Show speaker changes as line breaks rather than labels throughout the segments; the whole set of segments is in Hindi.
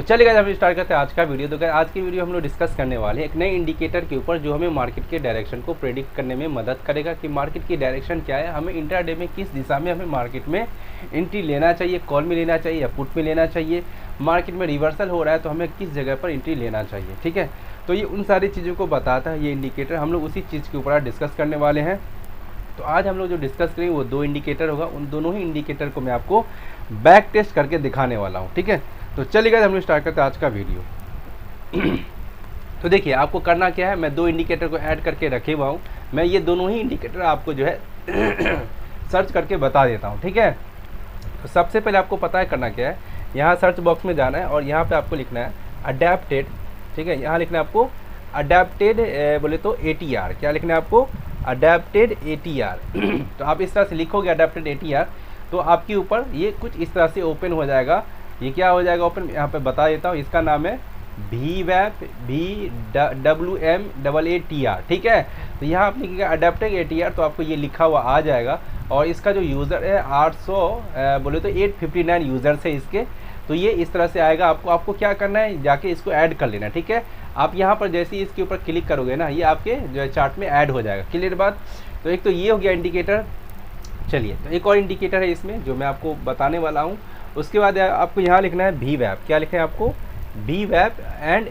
चलिए गाइस हम स्टार्ट करते हैं आज का वीडियो। तो गाइस आज की वीडियो हम लोग डिस्कस करने वाले हैं एक नए इंडिकेटर के ऊपर जो हमें मार्केट के डायरेक्शन को प्रेडिक्ट करने में मदद करेगा कि मार्केट की डायरेक्शन क्या है, हमें इंट्राडे में किस दिशा में हमें मार्केट में एंट्री लेना चाहिए, कॉल में लेना चाहिए या पुट में लेना चाहिए, मार्केट में रिवर्सल हो रहा है तो हमें किस जगह पर एंट्री लेना चाहिए। ठीक है, तो ये उन सारी चीज़ों को बताता है ये इंडिकेटर। हम लोग उसी चीज़ के ऊपर आज डिस्कस करने वाले हैं। तो आज हम लोग जो डिस्कस करेंगे वो दो इंडिकेटर होगा, उन दोनों ही इंडिकेटर को मैं आपको बैक टेस्ट करके दिखाने वाला हूँ। ठीक है, तो चलिए गाइस हम लोग स्टार्ट करते हैं आज का वीडियो। तो देखिए आपको करना क्या है, मैं दो इंडिकेटर को ऐड करके रखे हुआ हूँ। मैं ये दोनों ही इंडिकेटर आपको जो है सर्च करके बता देता हूँ। ठीक है, तो सबसे पहले आपको पता है करना क्या है, यहाँ सर्च बॉक्स में जाना है और यहाँ पे आपको लिखना है अडेप्टेड। ठीक है, यहाँ लिखना है आपको अडेप्टेड बोले तो ATR। क्या लिखना है आपको? Adapted ATR। तो आप इस तरह से लिखोगे अडेप्टेड ATR तो आपके ऊपर ये कुछ इस तरह से ओपन हो जाएगा। ये क्या हो जाएगा ओपन, यहाँ पे बता देता हूँ। इसका नाम है VWAP VWMAATR। ठीक है, तो यहाँ आप लिखिएगा अडेप्टेड ATR तो आपको ये लिखा हुआ आ जाएगा। और इसका जो यूज़र है 800 बोले तो 859 यूज़र्स है इसके। तो ये इस तरह से आएगा। आपको क्या करना है, जाके इसको ऐड कर लेना। ठीक है, आप यहाँ पर जैसे ही इसके ऊपर क्लिक करोगे ना, ये आपके जो है चार्ट में ऐड हो जाएगा। क्लियर बात? तो एक तो ये हो गया इंडिकेटर। चलिए, तो एक और इंडिकेटर है इसमें जो मैं आपको बताने वाला हूँ। उसके बाद आपको यहाँ लिखना है VWAP। क्या लिखना है आपको? VWAP and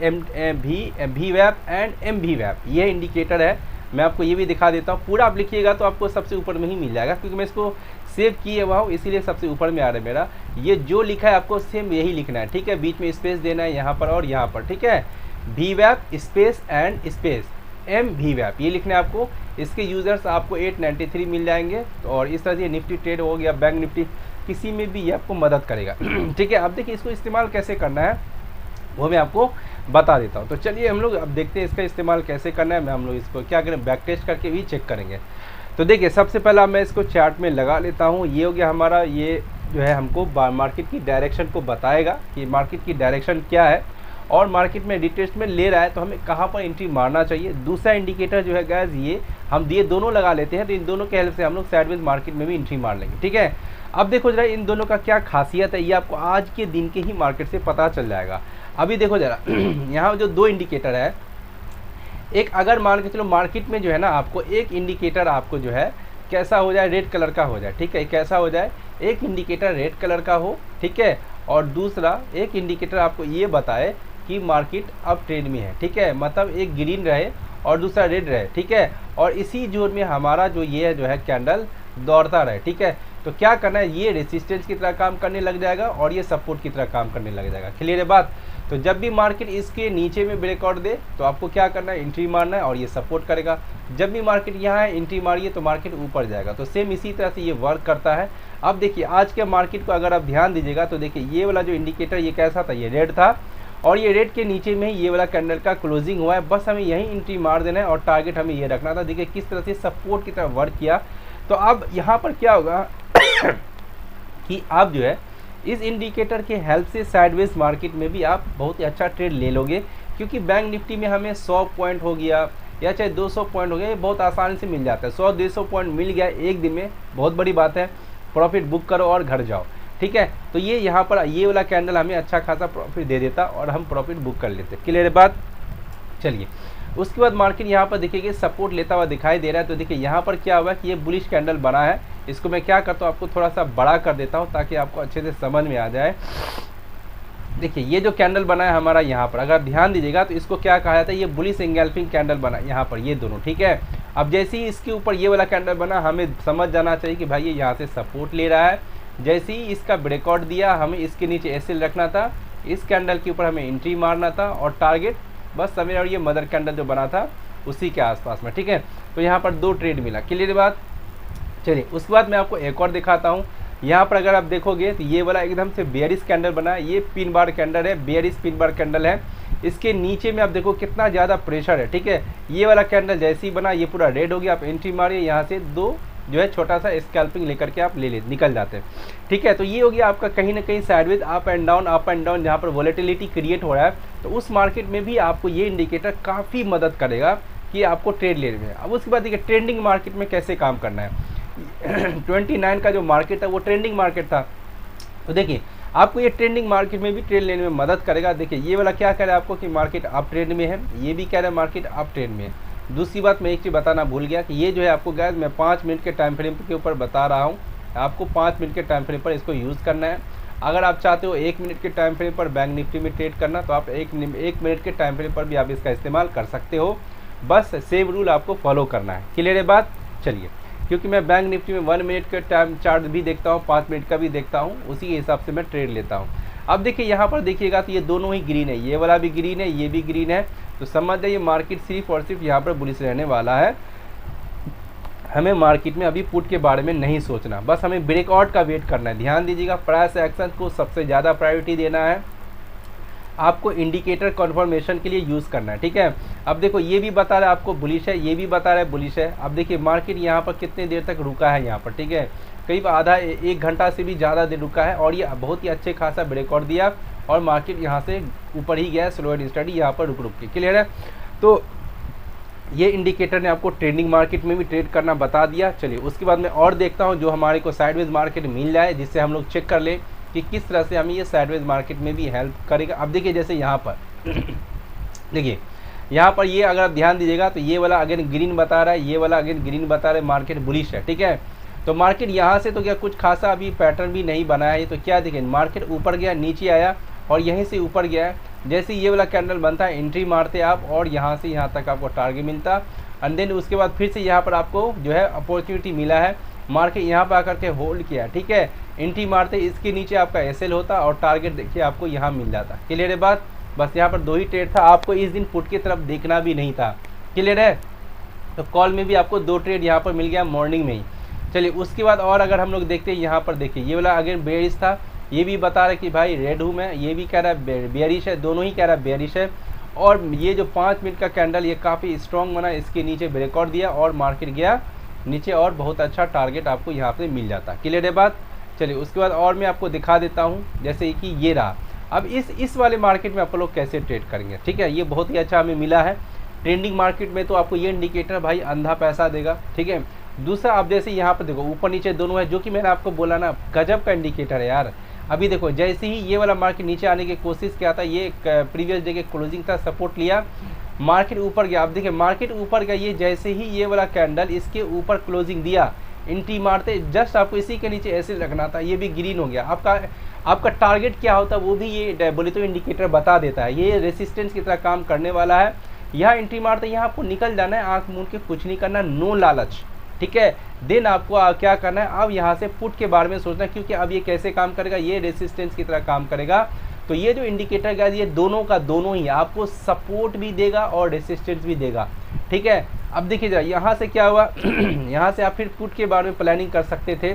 MVWAP। ये इंडिकेटर है। मैं आपको ये भी दिखा देता हूँ। पूरा आप लिखिएगा तो आपको सबसे ऊपर में ही मिल जाएगा, क्योंकि मैं इसको सेव किए हुआ हूँ इसीलिए सबसे ऊपर में आ रहा है मेरा। ये जो लिखा है आपको सेम यही लिखना है। ठीक है, बीच में स्पेस देना है यहाँ पर और यहाँ पर। ठीक है, VWAP space and space MVWAP ये लिखना है आपको। इसके यूज़र्स आपको 893 मिल जाएंगे। और इस तरह से निफ्टी ट्रेड हो गया, बैंक निफ्टी, किसी में भी ये आपको मदद करेगा। ठीक है, अब देखिए इसको इस्तेमाल कैसे करना है वो मैं आपको बता देता हूँ। तो चलिए हम लोग अब देखते हैं इसका इस्तेमाल कैसे करना है। हम लोग इसको क्या करें, बैक टेस्ट करके भी चेक करेंगे। तो देखिए सबसे पहला मैं इसको चार्ट में लगा लेता हूँ। ये हो गया हमारा, ये जो है हमको मार्केट की डायरेक्शन को बताएगा कि मार्केट की डायरेक्शन क्या है और मार्केट में रिटेस्ट में ले रहा है तो हमें कहाँ पर एंट्री मारना चाहिए। दूसरा इंडिकेटर जो है गाइस ये हम ये दोनों लगा लेते हैं, तो इन दोनों के हेल्प से हम लोग साइडवेज मार्केट में भी एंट्री मार लेंगे। ठीक है, अब देखो जरा इन दोनों का क्या खासियत है, ये आपको आज के दिन के ही मार्केट से पता चल जाएगा। अभी देखो जरा यहाँ जो दो इंडिकेटर है, एक अगर मान के चलो मार्केट में जो है ना आपको एक इंडिकेटर आपको जो है कैसा हो जाए, रेड कलर का हो जाए। ठीक है, कैसा हो जाए, एक इंडिकेटर रेड कलर का हो। ठीक है, और दूसरा एक इंडिकेटर आपको ये बताए कि मार्केट अब ट्रेंड में है। ठीक है, मतलब एक ग्रीन रहे और दूसरा रेड रहे। ठीक है, और इसी जोन में हमारा जो ये जो है कैंडल दौड़ता रहे। ठीक है, तो क्या करना है, ये रेजिस्टेंस की तरह काम करने लग जाएगा और ये सपोर्ट की तरह काम करने लग जाएगा। क्लियर है बात? तो जब भी मार्केट इसके नीचे में ब्रेकआउट दे तो आपको क्या करना है, एंट्री मारना है और ये सपोर्ट करेगा। जब भी मार्केट यहाँ है एंट्री मारिए तो मार्केट ऊपर जाएगा। तो सेम इसी तरह से ये वर्क करता है। अब देखिए आज के मार्केट को अगर आप ध्यान दीजिएगा तो देखिए ये वाला जो इंडिकेटर ये कैसा था, ये रेड था और ये रेड के नीचे में ही ये वाला कैंडल का क्लोजिंग हुआ है। बस हमें यही एंट्री मार देना है और टारगेट हमें ये रखना था। देखिए किस तरह से सपोर्ट की तरह वर्क किया। तो अब यहाँ पर क्या होगा कि आप जो है इस इंडिकेटर के हेल्प से साइडवेज मार्केट में भी आप बहुत ही अच्छा ट्रेड ले लोगे, क्योंकि बैंक निफ्टी में हमें 100 पॉइंट हो गया या चाहे 200 पॉइंट हो गया, ये बहुत आसानी से मिल जाता है। 100-200 पॉइंट मिल गया एक दिन में, बहुत बड़ी बात है। प्रॉफिट बुक करो और घर जाओ। ठीक है, तो ये यहाँ पर ये वाला कैंडल हमें अच्छा खासा प्रॉफिट दे देता और हम प्रॉफिट बुक कर लेते। क्लियर है बात? चलिए, उसके बाद मार्केट यहाँ पर देखिए सपोर्ट लेता हुआ दिखाई दे रहा है। तो देखिए यहाँ पर क्या हुआ कि ये बुलिश कैंडल बना है। इसको मैं क्या करता हूँ, आपको थोड़ा सा बड़ा कर देता हूँ ताकि आपको अच्छे से समझ में आ जाए। देखिए ये जो कैंडल बना है हमारा यहाँ पर, अगर ध्यान दीजिएगा तो इसको क्या कहा जाता है, ये बुलिश एंगल्फिंग कैंडल बना यहाँ पर, ये दोनों। ठीक है, अब जैसे ही इसके ऊपर ये वाला कैंडल बना, हमें समझ जाना चाहिए कि भाई ये यहाँ से सपोर्ट ले रहा है। जैसे ही इसका ब्रेकआउट दिया, हमें इसके नीचे एसएल रखना था, इस कैंडल के ऊपर हमें एंट्री मारना था और टारगेट बस समय और ये मदर कैंडल जो बना था उसी के आसपास में। ठीक है, तो यहाँ पर दो ट्रेड मिला। क्लियर बात? चलिए, उसके बाद मैं आपको एक और दिखाता हूँ। यहाँ पर अगर आप देखोगे तो ये वाला एकदम से बेयरिश कैंडल बना है, ये पिन बार कैंडल है, बेयरिश पिन बार कैंडल है। इसके नीचे में आप देखो कितना ज़्यादा प्रेशर है। ठीक है, ये वाला कैंडल जैसे ही बना ये पूरा रेड हो गया। आप एंट्री मारिए, यहाँ से दो जो है छोटा सा स्कैल्पिंग लेकर के आप निकल जाते हैं। ठीक है, तो ये हो गया आपका कहीं ना कहीं साइडवेज अप एंड डाउन जहाँ पर वॉलेटिलिटी क्रिएट हो रहा है। तो उस मार्केट में भी आपको ये इंडिकेटर काफ़ी मदद करेगा कि आपको ट्रेड लेने में। अब उसके बाद देखिए ट्रेंडिंग मार्केट में कैसे काम करना है। 29 का जो मार्केट था वो ट्रेंडिंग मार्केट था। तो देखिए आपको ये ट्रेंडिंग मार्केट में भी ट्रेड लेने में मदद करेगा। देखिए ये वाला क्या कह रहा है आपको कि मार्केट अप ट्रेंड में है, ये भी कह रहा है मार्केट अप ट्रेंड में है। दूसरी बात मैं एक चीज़ बताना भूल गया कि ये जो है आपको गाइस मैं 5 मिनट के टाइम फ्रेम के ऊपर बता रहा हूँ, आपको 5 मिनट के टाइम फ्रेम पर इसको यूज़ करना है। अगर आप चाहते हो 1 मिनट के टाइम फ्रेम पर बैंक निफ्टी में ट्रेड करना तो आप 1 मिनट के टाइम फ्रेम पर भी आप इसका इस्तेमाल कर सकते हो, बस सेम रूल आपको फॉलो करना है। क्लियर है बात? चलिए, क्योंकि मैं बैंक निफ्टी में 1 मिनट का टाइम चार्ट भी देखता हूँ, 5 मिनट का भी देखता हूँ, उसी के हिसाब से मैं ट्रेड लेता हूँ। अब देखिए यहाँ पर देखिएगा तो ये दोनों ही ग्रीन है, ये वाला भी ग्रीन है, ये भी ग्रीन है, तो समझ जाइए मार्केट सिर्फ और सिर्फ यहाँ पर बुलिश रहने वाला है। हमें मार्केट में अभी पुट के बारे में नहीं सोचना, बस हमें ब्रेकआउट का वेट करना है। ध्यान दीजिएगा, प्राइस एक्शन को सबसे ज़्यादा प्रायोरिटी देना है, आपको इंडिकेटर कन्फर्मेशन के लिए यूज़ करना है। ठीक है, अब देखो ये भी बता रहा है आपको बुलिश है, ये भी बता रहा है बुलिश है। अब देखिए मार्केट यहाँ पर कितने देर तक रुका है यहाँ पर, ठीक है, करीब आधा 1 घंटा से भी ज़्यादा देर रुका है और ये बहुत ही अच्छे खासा ब्रेकआउट दिया और मार्केट यहाँ से ऊपर ही गया स्लो एंड स्टडी यहाँ पर रुक के। क्लियर है? तो ये इंडिकेटर ने आपको ट्रेंडिंग मार्केट में भी ट्रेड करना बता दिया। चलिए उसके बाद मैं और देखता हूँ जो हमारे को साइडवेज मार्केट मिल जाए, जिससे हम लोग चेक कर ले कि किस तरह से हमें ये साइडवेज मार्केट में भी हेल्प करेगा। अब देखिए जैसे यहाँ पर देखिए यहाँ पर ये अगर आप ध्यान दीजिएगा तो ये वाला अगेन ग्रीन बता रहा है, ये वाला अगेन ग्रीन बता रहा है, मार्केट बुलिश है। ठीक है, तो मार्केट यहाँ से तो क्या कुछ खासा अभी पैटर्न भी नहीं बना है, तो क्या देखिए मार्केट ऊपर गया, नीचे आया और यहीं से ऊपर गया है। जैसे ये वाला कैंडल बनता है, एंट्री मारते आप और यहाँ से यहाँ तक आपको टारगेट मिलता, एंड देन उसके बाद फिर से यहाँ पर आपको जो है अपॉर्चुनिटी मिला है, मार्केट यहाँ पर आकर के होल्ड किया। ठीक है, एंट्री मारते इसके नीचे आपका एसएल होता और टारगेट देखिए आपको यहाँ मिल जाता। क्लियर है बात? बस यहाँ पर 2 ही ट्रेड था, आपको इस दिन पुट की तरफ देखना भी नहीं था। क्लियर है? तो कॉल में भी आपको 2 ट्रेड यहाँ पर मिल गया मॉर्निंग में ही। चलिए उसके बाद और अगर हम लोग देखते हैं यहाँ पर देखिए ये वाला अगेन बेयरिश था, ये भी बता रहा है कि भाई रेड हूँ मैं, ये भी कह रहा है बेयरिश है, दोनों ही कह रहा है बेयरिश है। और ये जो 5 मिनट का कैंडल ये काफ़ी स्ट्रॉन्ग बना, इसके नीचे ब्रेकआउट दिया और मार्केट गया नीचे और बहुत अच्छा टारगेट आपको यहाँ पे मिल जाता। क्लियर है बात? चलिए उसके बाद और मैं आपको दिखा देता हूँ, जैसे कि ये रहा। अब इस वाले मार्केट में आप लोग कैसे ट्रेड करेंगे। ठीक है, ये बहुत ही अच्छा हमें मिला है। ट्रेंडिंग मार्केट में तो आपको ये इंडिकेटर भाई अंधा पैसा देगा। ठीक है, दूसरा आप जैसे यहाँ पर देखो ऊपर नीचे दोनों है, जो कि मैंने आपको बोला ना गजब का इंडिकेटर है यार। अभी देखो जैसे ही ये वाला मार्केट नीचे आने की कोशिश किया था, ये प्रीवियस डे के क्लोजिंग था, सपोर्ट लिया, मार्केट ऊपर गया। अब देखिए मार्केट ऊपर गया, ये जैसे ही ये वाला कैंडल इसके ऊपर क्लोजिंग दिया, एंट्री मारते जस्ट आपको इसी के नीचे ऐसे रखना था, ये भी ग्रीन हो गया। आपका टारगेट क्या होता है वो भी ये बोले तो इंडिकेटर बता देता है, ये रेसिस्टेंस की तरह काम करने वाला है। यहाँ एंट्री मारते यहाँ आपको निकल जाना है, आंख मूंद के कुछ नहीं करना, नो लालच। ठीक है, देन आपको क्या करना है, अब यहाँ से पुट के बारे में सोचना है, क्योंकि अब ये कैसे काम करेगा, ये रेसिस्टेंस की तरह काम करेगा। तो ये जो इंडिकेटर का ये दोनों का दोनों ही आपको सपोर्ट भी देगा और रेसिस्टेंस भी देगा। ठीक है, अब देखिए जरा यहाँ से क्या हुआ यहाँ से आप फिर पुट के बारे में प्लानिंग कर सकते थे।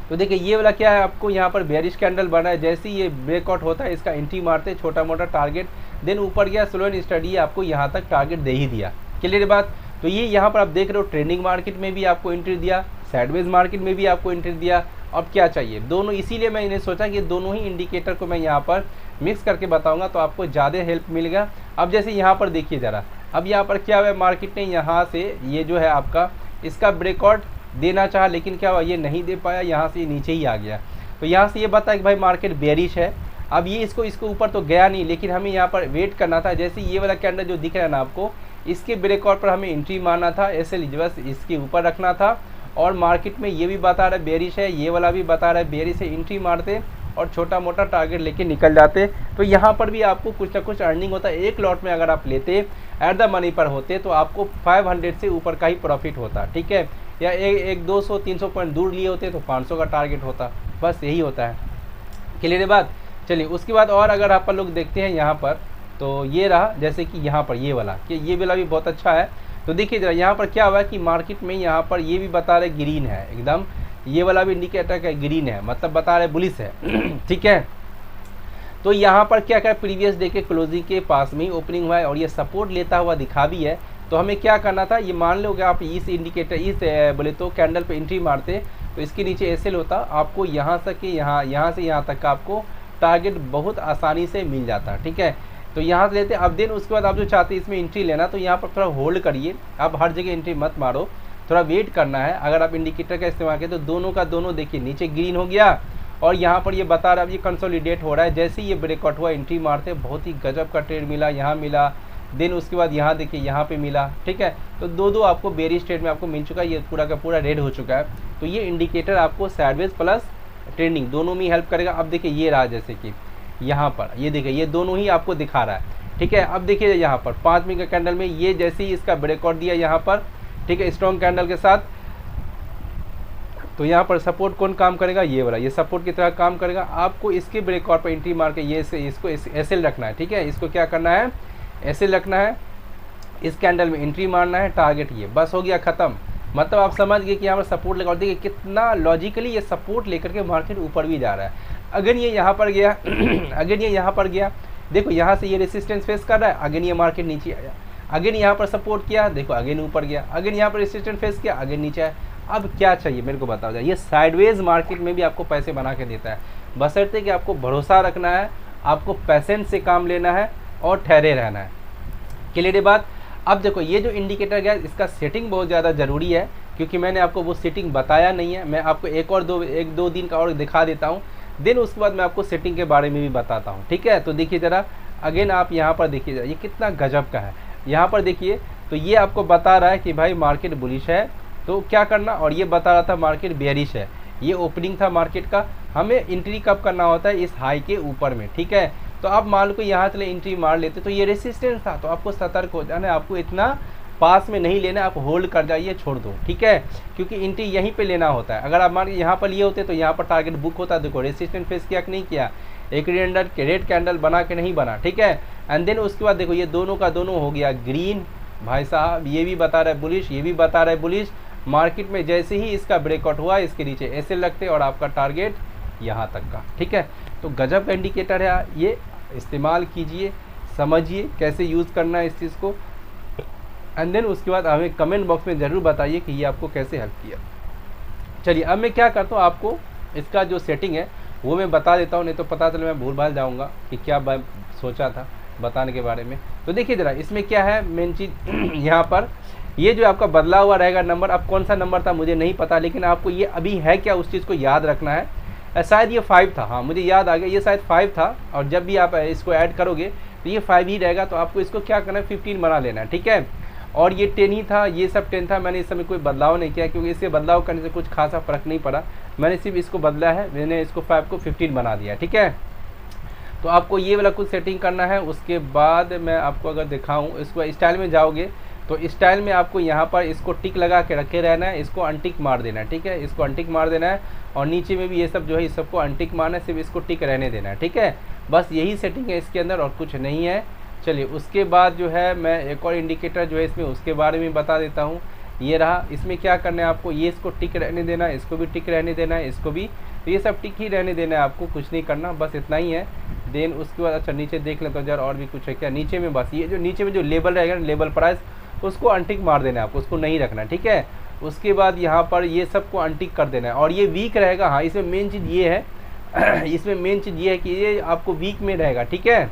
तो देखिए ये वाला क्या है, आपको यहाँ पर बेयरिश कैंडल बना है, जैसे ही ये ब्रेकआउट होता है इसका एंट्री मारते छोटा मोटा टारगेट, देन ऊपर गया स्लो एंड स्टडी, आपको यहाँ तक टारगेट दे ही दिया। क्लियर बात? तो ये यहाँ पर आप देख रहे हो ट्रेंडिंग मार्केट में भी आपको एंट्री दिया, साइडवेज मार्केट में भी आपको एंट्री दिया। अब क्या चाहिए दोनों, इसीलिए मैंने सोचा कि दोनों ही इंडिकेटर को मैं यहाँ पर मिक्स करके बताऊंगा तो आपको ज़्यादा हेल्प मिलेगा। अब जैसे यहाँ पर देखिए ज़रा, अब यहाँ पर क्या हुआ, मार्केट ने यहाँ से ये जो है आपका इसका ब्रेकआउट देना चाहा, लेकिन क्या हुआ ये नहीं दे पाया, यहाँ से नीचे ही आ गया। तो यहाँ से ये बताया कि भाई मार्केट बेयरिश है। अब ये इसको ऊपर तो गया नहीं, लेकिन हमें यहाँ पर वेट करना था। जैसे ये वाला कैंडल जो दिख रहा है ना आपको, इसके ब्रेकआउट पर हमें एंट्री मारना था, ऐसे बस इसके ऊपर रखना था। और मार्केट में ये भी बता रहा है बेयरिश है, ये वाला भी बता रहा है बेयरिश है, एंट्री मारते और छोटा मोटा टारगेट लेके निकल जाते। तो यहाँ पर भी आपको कुछ ना कुछ अर्निंग होता है। एक लॉट में अगर आप लेते एट द मनी पर होते तो आपको 500 से ऊपर का ही प्रॉफिट होता। ठीक है, या एक 200-300 पॉइंट दूर लिए होते तो 500 का टारगेट होता। बस यही होता है। क्लियर बात? चलिए उसके बाद और अगर आप लोग देखते हैं यहाँ पर, तो ये रहा जैसे कि यहाँ पर ये वाला भी बहुत अच्छा है। तो देखिए जरा यहाँ पर क्या हुआ है कि मार्केट में यहाँ पर ये भी बता रहे ग्रीन है एकदम, ये वाला भी इंडिकेटर का ग्रीन है, मतलब बता रहे बुलिश है। ठीक है, तो यहाँ पर क्या क्या प्रीवियस डे के क्लोजिंग के पास में ही ओपनिंग हुआ है और ये सपोर्ट लेता हुआ दिखा भी है। तो हमें क्या करना था, ये मान लो कि आप इस इंडिकेटर बोले तो कैंडल पे एंट्री मारते तो इसके नीचे एसएल होता, आपको यहाँ से यहाँ से यहाँ तक का आपको टारगेट बहुत आसानी से मिल जाता। ठीक है, तो यहाँ से लेते अब दिन उसके बाद आप जो चाहते हैं इसमें एंट्री लेना, तो यहाँ पर थोड़ा होल्ड करिए, आप हर जगह एंट्री मत मारो, थोड़ा वेट करना है। अगर आप इंडिकेटर का इस्तेमाल करें तो दोनों का दोनों देखिए नीचे ग्रीन हो गया और यहाँ पर ये बता रहा है अब ये कंसोलिडेट हो रहा है। जैसे ही ये ब्रेकआउट हुआ एंट्री मारते बहुत ही गजब का ट्रेड मिला, यहाँ मिला, देन उसके बाद यहाँ देखिए यहाँ पे मिला, ठीक है। तो दो आपको बेरिश ट्रेड में आपको मिल चुका है, ये पूरा का पूरा रेड हो चुका है। तो ये इंडिकेटर आपको साइडवेज प्लस ट्रेंडिंग दोनों में हेल्प करेगा। अब देखिए ये रहा, जैसे कि यहाँ पर ये देखिए ये दोनों ही आपको दिखा रहा है, ठीक है। अब देखिए यहाँ पर 5 मिनट का कैंडल में ये जैसे ही इसका ब्रेकआउट दिया यहाँ पर, ठीक है, स्ट्रॉन्ग कैंडल के साथ, तो यहाँ पर सपोर्ट कौन काम करेगा, ये वाला, ये सपोर्ट की तरह काम करेगा। आपको इसके ब्रेकआउट पर एंट्री मार के ये इसको एसएल रखना है, ठीक है। इसको क्या करना है, एसएल रखना है, इस कैंडल में एंट्री मारना है, टारगेट ये, बस हो गया ख़त्म। मतलब आप समझ गए कि यहाँ पर सपोर्ट लगा, देखिए कितना लॉजिकली ये सपोर्ट लेकर के मार्केट ऊपर भी जा रहा है। अगर ये यहाँ पर गया अगर ये यहाँ पर गया, देखो यहाँ से ये रेसिस्टेंस फेस कर रहा है, अगेन ये मार्केट नीचे आया, अगेन यहाँ पर सपोर्ट किया, देखो अगेन ऊपर गया, अगेन यहाँ पर रेसिस्टेंस फेस किया, अगेन नीचे आया। अब क्या चाहिए मेरे को बताओ जाए। ये साइडवेज मार्केट में भी आपको पैसे बना के देता है, बशर्ते कि आपको भरोसा रखना है, आपको पैसेंस से काम लेना है और ठहरे रहना है। क्लियर बात। अब देखो ये जो इंडिकेटर गया इसका सेटिंग बहुत ज़्यादा ज़रूरी है, क्योंकि मैंने आपको वो सेटिंग बताया नहीं है। मैं आपको एक दो दिन का और दिखा देता हूँ, देन उसके बाद मैं आपको सेटिंग के बारे में भी बताता हूँ, ठीक है। तो देखिए ज़रा अगेन आप यहाँ पर देखिए ये कितना गजब का है। यहाँ पर देखिए तो ये आपको बता रहा है कि भाई मार्केट बुलिश है तो क्या करना, और ये बता रहा था मार्केट बेयरिश है। ये ओपनिंग था मार्केट का, हमें एंट्री कब करना होता है, इस हाई के ऊपर में, ठीक है। तो आप मान लो यहाँ चले एंट्री मार लेते तो ये रेसिस्टेंस था, तो आपको सतर्क हो जाना है, आपको इतना पास में नहीं लेना, आप होल्ड कर जाइए, छोड़ दो, ठीक है, क्योंकि एंट्री यहीं पे लेना होता है। अगर आप मान यहाँ पर लिए होते तो यहाँ पर टारगेट बुक होता, देखो रेसिस्टेंस फेस किया कि नहीं किया, एक रेड कैंडल बना के नहीं बना, ठीक है। एंड देन उसके बाद देखो ये दोनों का दोनों हो गया ग्रीन, भाई साहब ये भी बता रहा है बुलिश, ये भी बता रहा है बुलिश। मार्केट में जैसे ही इसका ब्रेकआउट हुआ इसके नीचे ऐसे लगते और आपका टारगेट यहाँ तक का, ठीक है। तो गजब का इंडिकेटर है, ये इस्तेमाल कीजिए, समझिए कैसे यूज़ करना है इस चीज़ को, एंड देन उसके बाद हमें कमेंट बॉक्स में ज़रूर बताइए कि ये आपको कैसे हेल्प किया। चलिए अब मैं क्या करता हूँ, आपको इसका जो सेटिंग है वो मैं बता देता हूँ, नहीं तो पता चले मैं भूल भाल जाऊँगा कि क्या सोचा था बताने के बारे में। तो देखिए ज़रा इसमें क्या है मेन चीज़ यहाँ पर, ये जो आपका बदला हुआ रहेगा नंबर, अब कौन सा नंबर था मुझे नहीं पता, लेकिन आपको ये अभी है क्या उस चीज़ को याद रखना है। शायद ये 5 था, हाँ मुझे याद आ गया, ये शायद 5 था, और जब भी आप इसको ऐड करोगे तो ये 5 ही रहेगा। तो आपको इसको क्या करना है 15 बना लेना है, ठीक है। और ये 10 ही था, ये सब 10 था, मैंने इस समय कोई बदलाव नहीं किया, क्योंकि इससे बदलाव करने से कुछ खासा फ़र्क नहीं पड़ा, मैंने सिर्फ इसको बदला है, मैंने इसको 5 को 15 बना दिया, ठीक है। तो आपको ये वाला कुछ सेटिंग करना है। उसके बाद मैं आपको अगर दिखाऊँ, इसको स्टाइल में जाओगे तो स्टाइल में आपको यहाँ पर इसको टिक लगा के रखे रहना है, इसको अनटिक मार देना है, ठीक है, इसको अनटिक मार देना है। और नीचे में भी ये सब जो है इस सबको अनटिक मारना है, सिर्फ इसको टिक रहने देना है, ठीक है। बस यही सेटिंग है इसके अंदर और कुछ नहीं है। चलिए उसके बाद जो है मैं एक और इंडिकेटर जो है इसमें उसके बारे में बता देता हूँ। ये रहा, इसमें क्या करना है आपको, ये इसको टिक रहने देना है, इसको भी टिक रहने देना है, इसको भी, तो ये सब टिक ही रहने देना है, आपको कुछ नहीं करना, बस इतना ही है। देन उसके बाद अच्छा नीचे देख लें तो यार और भी कुछ है क्या, नीचे में बस ये जो नीचे में जो लेबल रहेगा ना, लेबल प्राइस, उसको अनटिक मार देना है आपको, उसको नहीं रखना, ठीक है। उसके बाद यहाँ पर ये सबको अनटिक कर देना है, और ये वीक रहेगा। हाँ इसमें मेन चीज़ ये है इसमें मेन चीज़ ये है कि ये आपको वीक में रहेगा, ठीक है।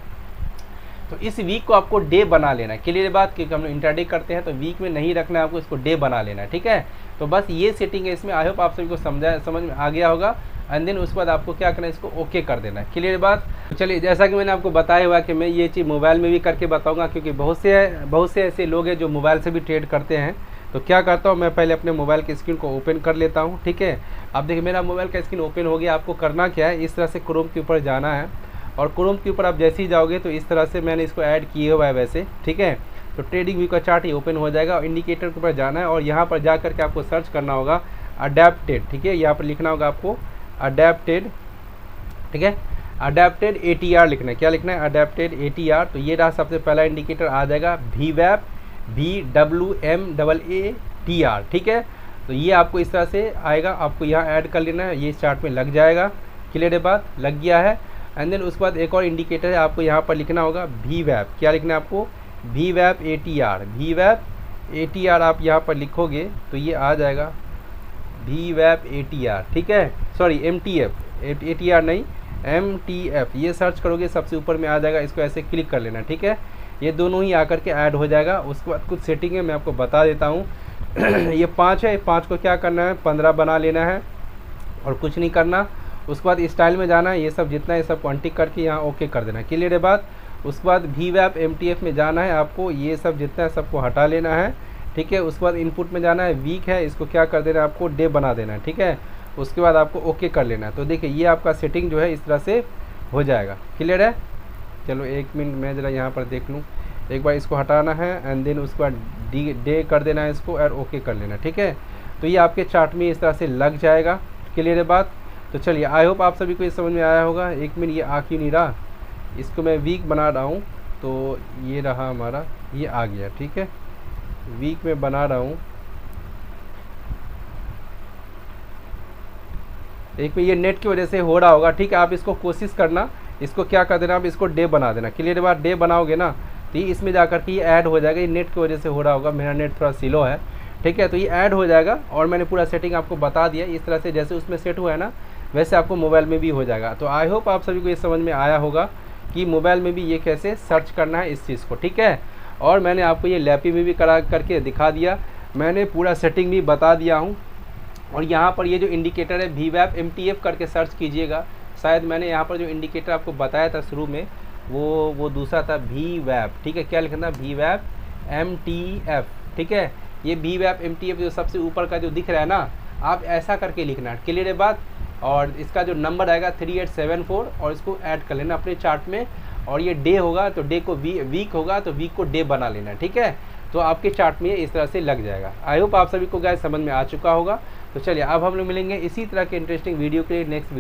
तो इस वीक को आपको डे बना लेना है, क्लियर बात, क्योंकि हम लोग इंट्राडे करते हैं तो वीक में नहीं रखना है आपको, इसको डे बना लेना है, ठीक है। तो बस ये सेटिंग है इसमें, आई होप आप सभी को समझ में आ गया होगा। एंड देन उसके बाद आपको क्या करना है, इसको ओके कर देना है, क्लियर बात। चलिए जैसा कि मैंने आपको बताया हुआ कि मैं ये चीज़ मोबाइल में भी करके बताऊंगा, क्योंकि बहुत से ऐसे लोग हैं जो मोबाइल से भी ट्रेड करते हैं। तो क्या करता हूँ मैं, पहले अपने मोबाइल की स्क्रीन को ओपन कर लेता हूँ, ठीक है। अब देखिए मेरा मोबाइल का स्क्रीन ओपन हो गया। आपको करना क्या है, इस तरह से क्रोम के ऊपर जाना है, और क्रोम के ऊपर आप जैसे ही जाओगे तो इस तरह से मैंने इसको ऐड किए हुआ है वैसे, ठीक है। तो ट्रेडिंग व्यू का चार्ट ही ओपन हो जाएगा, और इंडिकेटर के ऊपर जाना है, और यहाँ पर जा करके आपको सर्च करना होगा अडेप्टेड, ठीक है। यहाँ पर लिखना होगा आपको अडेप्टेड, ठीक है, अडेप्टेड ATR लिखना है। क्या लिखना है, अडेप्टेड ATR। तो ये रहा सबसे पहला इंडिकेटर आ जाएगा, VWAP, VWMAATR, ठीक है। तो ये आपको इस तरह से आएगा, आपको यहाँ ऐड कर लेना है, ये चार्ट में लग जाएगा, क्लियर है बात, लग गया है। एंड देन उसके बाद एक और इंडिकेटर है, आपको यहाँ पर लिखना होगा VWAP। क्या लिखना है आपको, VWAP ATR, VWAP ATR आप यहाँ पर लिखोगे तो ये आ जाएगा VWAP ATR, ठीक है, सॉरी MTF, ATR नहीं MTF, ये सर्च करोगे सबसे ऊपर में आ जाएगा, इसको ऐसे क्लिक कर लेना, ठीक है। ये दोनों ही आकर के ऐड हो जाएगा। उसके बाद कुछ सेटिंग है मैं आपको बता देता हूँ ये 5 है, 5 को क्या करना है 15 बना लेना है, और कुछ नहीं करना। उसके बाद स्टाइल में जाना है, ये सब जितना है सब क्वांटिक करके यहाँ ओके कर देना है। क्लियर है बात। उसके बाद VWAP MTF में जाना है आपको, ये सब जितना है सबको हटा लेना है, ठीक है। उसके बाद इनपुट में जाना है, वीक है इसको क्या कर देना है आपको, डे बना देना है, ठीक है। उसके बाद आपको ओके कर लेना है। तो देखिए ये आपका सेटिंग जो है इस तरह से हो जाएगा। क्लियर है। चलो 1 मिनट मैं ज़रा यहाँ पर देख लूँ, एक बार इसको हटाना है एंड देन उसके बाद डे कर देना है इसको और ओके कर लेना, ठीक है। तो ये आपके चार्ट में इस तरह से लग जाएगा। क्लियर है बात। तो चलिए आई होप आप सभी को ये समझ में आया होगा। 1 मिनट ये आ क्यों नहीं रहा, इसको मैं वीक बना रहा हूँ, तो ये रहा हमारा, ये आ गया, ठीक है। वीक में बना रहा हूँ, 1 मिनट ये नेट की वजह से हो रहा होगा, ठीक है। आप इसको कोशिश करना, इसको क्या कर देना, आप इसको डे बना देना। क्लियर बात। डे बनाओगे ना तो ये इसमें जाकर के ये ऐड हो जाएगा। ये नेट की वजह से हो रहा होगा, मेरा नेट थोड़ा स्लो है, ठीक है। तो ये ऐड हो जाएगा और मैंने पूरा सेटिंग आपको बता दिया। इस तरह से जैसे उसमें सेट हुआ है ना, वैसे आपको मोबाइल में भी हो जाएगा। तो आई होप आप सभी को ये समझ में आया होगा कि मोबाइल में भी ये कैसे सर्च करना है इस चीज़ को, ठीक है। और मैंने आपको ये लैपी में भी करा करके दिखा दिया, मैंने पूरा सेटिंग भी बता दिया हूँ। और यहाँ पर ये जो इंडिकेटर है VWAP MTF करके सर्च कीजिएगा। शायद मैंने यहाँ पर जो इंडिकेटर आपको बताया था शुरू में वो दूसरा था VWAP, ठीक है। क्या लिखना था, VWAP MTF, ठीक है। ये VWAP MTF जो सबसे ऊपर का जो दिख रहा है ना, आप ऐसा करके लिखना। क्लियर है बात। और इसका जो नंबर आएगा 3874 और इसको ऐड कर लेना अपने चार्ट में। और ये डे होगा तो डे को वीक होगा तो वीक को डे बना लेना, ठीक है। तो आपके चार्ट में इस तरह से लग जाएगा। आई होप आप सभी को गाइस समझ में आ चुका होगा। तो चलिए अब हम लोग मिलेंगे इसी तरह के इंटरेस्टिंग वीडियो के लिए नेक्स्ट वीडियो।